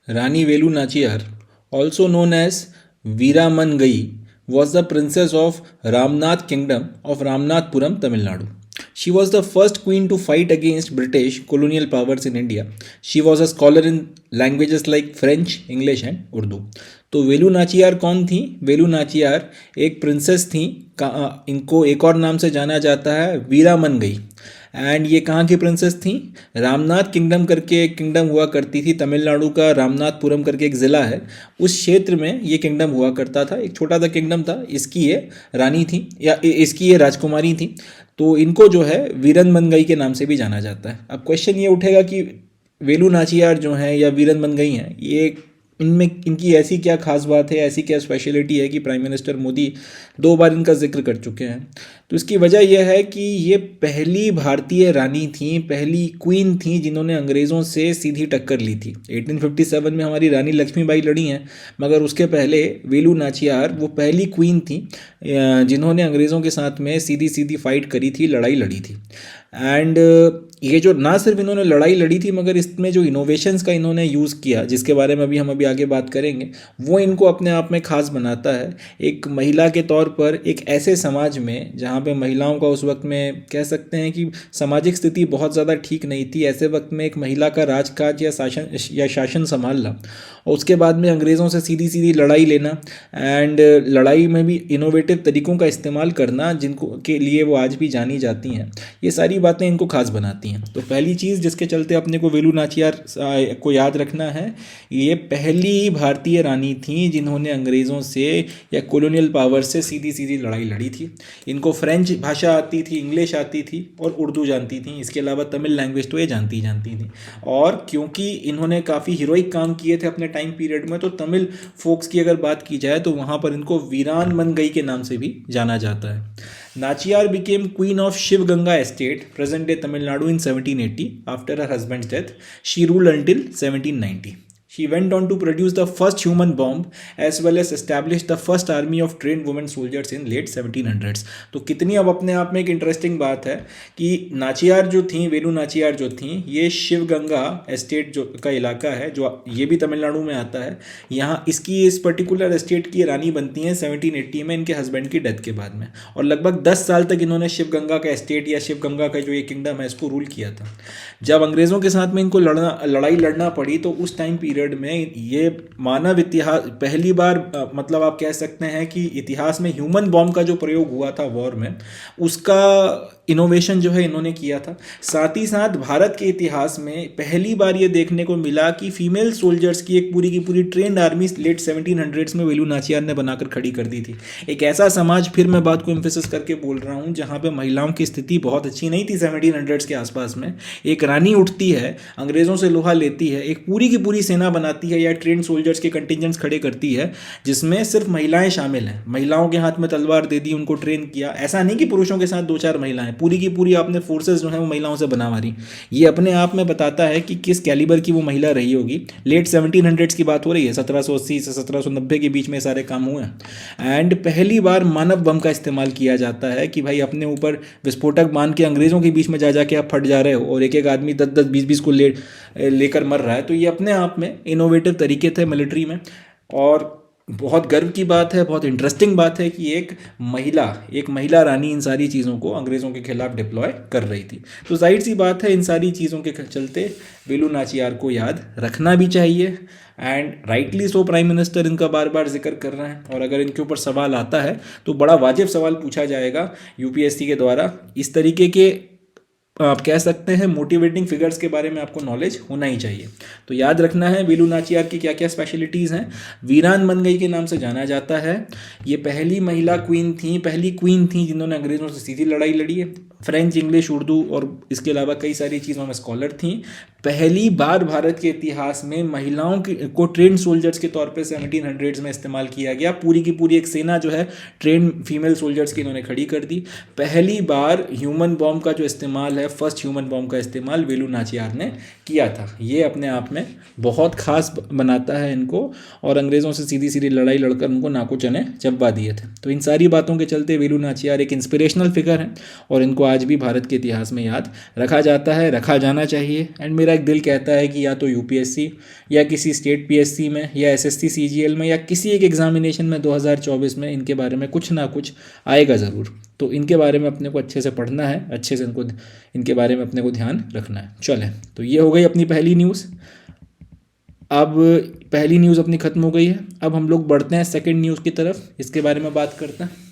Rani Velu Nachiyar, also known as Veeramangai, was the princess of Ramnath Kingdom of Ramnathpuram, Tamil Nadu. She was the first queen to fight against British colonial powers in India. She was a scholar in languages like French, English and Urdu. तो वेलू नाचियार कौन थी? वेलू नाचियार एक princess थी। इनको एक और नाम से जाना जाता है वीरामनगई। एंड ये कहाँ की प्रिंसेस थी? रामनाथ किंगडम करके एक किंगडम हुआ करती थी, तमिलनाडु का रामनाथपुरम करके एक ज़िला है, उस क्षेत्र में ये किंगडम हुआ करता था। एक छोटा सा किंगडम था। इसकी ये रानी थी या इसकी ये राजकुमारी थी। तो इनको जो है वीरन मनगई के नाम से भी जाना जाता है। अब क्वेश्चन ये उठेगा कि वेलू नाचियार जो हैं या वीरन मनगई हैं, ये इनमें इनकी ऐसी क्या खास बात है, ऐसी क्या स्पेशलिटी है कि प्राइम मिनिस्टर मोदी 2 बार इनका जिक्र कर चुके हैं? तो इसकी वजह यह है कि ये पहली भारतीय रानी थी, पहली क्वीन थी जिन्होंने अंग्रेज़ों से सीधी टक्कर ली थी। 1857 में हमारी रानी लक्ष्मीबाई लड़ी हैं, मगर उसके पहले वेलू नाचियार वो पहली क्वीन थी जिन्होंने अंग्रेज़ों के साथ में सीधी सीधी फाइट करी थी, लड़ाई लड़ी थी। एंड ये जो ना सिर्फ इन्होंने लड़ाई लड़ी थी, मगर इसमें जो इनोवेशंस का इन्होंने यूज़ किया, जिसके बारे में हम अभी आगे बात करेंगे, वो इनको अपने आप में ख़ास बनाता है। एक महिला के तौर पर एक ऐसे समाज में जहाँ पे महिलाओं का उस वक्त में कह सकते हैं कि सामाजिक स्थिति बहुत ज़्यादा ठीक नहीं थी, ऐसे वक्त में एक महिला का राजकाज या शासन संभालना, और उसके बाद में अंग्रेज़ों से सीधी सीधी लड़ाई लेना एंड लड़ाई में भी इनोवेटिव तरीक़ों का इस्तेमाल करना, जिनको के लिए वो आज भी जानी जाती हैं, ये सारी बातें इनको खास बनाती हैं। तो पहली चीज़ जिसके चलते अपने को वेलू नाचियार को याद रखना है, ये पहली भारतीय रानी थी जिन्होंने अंग्रेज़ों से या कॉलोनियल पावर से सीधी सीधी लड़ाई लड़ी थी। इनको फ्रेंच भाषा आती थी, इंग्लिश आती थी और उर्दू जानती थी। इसके अलावा तमिल लैंग्वेज तो ये जानती थी। और क्योंकि इन्होंने काफ़ी हीरोइक काम किए थे अपने टाइम पीरियड में, तो तमिल फोक्स की अगर बात की जाए तो वहाँ पर इनको वीरान मनगई के नाम से भी जाना जाता है। Nachiyar became queen of Shiv Ganga estate, present day Tamil Nadu, in 1780 after her husband's death. She ruled until 1790. She went on to produce the first human bomb as well as establish the first army of trained women soldiers in late 1700s. तो कितनी अब अपने आप में एक interesting बात है कि नाचियार जो थी, वेलू नाचियार जो थी, ये शिव गंगा एस्टेट जो का इलाका है, जो ये भी तमिलनाडु में आता है, यहाँ इसकी इस पर्टिकुलर एस्टेट की रानी बनती हैं 1780 में इनके हस्बैंड की डेथ के बाद में। और लगभग 10 साल तक इन्होंने शिव गंगा का एस्टेट या शिव गंगा का जो ये किंगडम है इसको रूल किया था। जब अंग्रेज़ों के साथ में इनको लड़ाई लड़ना पड़ी, तो उस टाइम पीरियड में ये मानव इतिहास पहली बार मतलब आप कह सकते हैं कि इतिहास में ह्यूमन बॉम्ब का जो प्रयोग हुआ था वॉर में, उसका इनोवेशन जो है इन्होंने किया था। साथ ही साथ भारत के इतिहास में पहली बार ये देखने को मिला कि फीमेल सोल्जर्स की एक पूरी की पूरी ट्रेंड आर्मी लेट 1700s में वेलू नाचियार ने बनाकर खड़ी कर दी थी। एक ऐसा समाज, फिर मैं बात को एम्फेसिस करके बोल रहा हूँ, जहाँ पे महिलाओं की स्थिति बहुत अच्छी नहीं थी 1700s के आसपास में। एक रानी उठती है, अंग्रेज़ों से लोहा लेती है, एक पूरी की पूरी सेना बनाती है या ट्रेंड सोल्जर्स के कंटिजेंट्स खड़े करती है, जिसमें सिर्फ महिलाएं शामिल हैं। महिलाओं के हाथ में तलवार दे दी, उनको ट्रेन किया। ऐसा नहीं कि पुरुषों के साथ 2-4 महिलाएं, पूरी की पूरी आपने फोर्सेस जो है वो महिलाओं से बना मारी। ये अपने आप में बताता है कि किस कैलिबर की वो महिला रही होगी। लेट 1700s की बात हो रही है, 1780 से 1790 के बीच में सारे काम हुए हैं। एंड पहली बार मानव बम का इस्तेमाल किया जाता है कि भाई अपने ऊपर विस्फोटक बांध के अंग्रेज़ों के बीच में जा जाके आप फट जा रहे हो और एक एक आदमी 10-10, 20-20 को लेकर मर रहा है। तो ये अपने आप में इनोवेटिव तरीके थे मिलिट्री में। और बहुत गर्व की बात है, बहुत इंटरेस्टिंग बात है कि एक महिला रानी इन सारी चीज़ों को अंग्रेज़ों के खिलाफ डिप्लॉय कर रही थी। तो जाहिर सी बात है इन सारी चीज़ों के चलते वेलू नाचियार को याद रखना भी चाहिए। And rightly so prime minister इनका बार बार जिक्र कर रहे हैं। और अगर इनके ऊपर सवाल आता है तो बड़ा वाजिब सवाल पूछा जाएगा यूपीएससी के द्वारा। इस तरीके के आप कह सकते हैं मोटिवेटिंग फिगर्स के बारे में आपको नॉलेज होना ही चाहिए। तो याद रखना है वेलू नाचियार की क्या क्या स्पेशलिटीज़ हैं। वीरान मनगई के नाम से जाना जाता है। ये पहली महिला क्वीन थी जिन्होंने अंग्रेज़ों से सीधी लड़ाई लड़ी है। फ्रेंच, इंग्लिश, उर्दू और इसके अलावा कई सारी चीज़ों में स्कॉलर थी। पहली बार भारत के इतिहास में महिलाओं को ट्रेंड सोल्जर्स के तौर पे 1700s में इस्तेमाल किया गया। पूरी की पूरी एक सेना जो है ट्रेंड फीमेल सोल्जर्स की इन्होंने खड़ी कर दी। पहली बार ह्यूमन बॉम्ब का जो इस्तेमाल है, फर्स्ट ह्यूमन बॉम्ब का इस्तेमाल वेलू नाचियार ने किया था। ये अपने आप में बहुत खास बनाता है इनको। और अंग्रेज़ों से सीधी सीधी लड़ाई लड़कर उनको नाको चने चबवा दिए थे। तो इन सारी बातों के चलते वेलू नाचियार एक इंस्पिरेशनल फिगर है और इनको आज भी भारत के इतिहास में याद रखा जाता है, रखा जाना चाहिए। एंड मेरा एक दिल कहता है कि या तो यूपीएससी या किसी स्टेट पीएससी में या एसएससी सीजीएल में या किसी एक एग्जामिनेशन में 2024 में इनके बारे में कुछ ना कुछ आएगा ज़रूर। तो इनके बारे में अपने को अच्छे से पढ़ना है, अच्छे से इनके बारे में अपने को ध्यान रखना है। चलें, तो ये हो गई अपनी पहली न्यूज़। अब पहली न्यूज़ अपनी ख़त्म हो गई है। अब हम लोग बढ़ते हैं सेकंड न्यूज़ की तरफ, इसके बारे में बात करते हैं।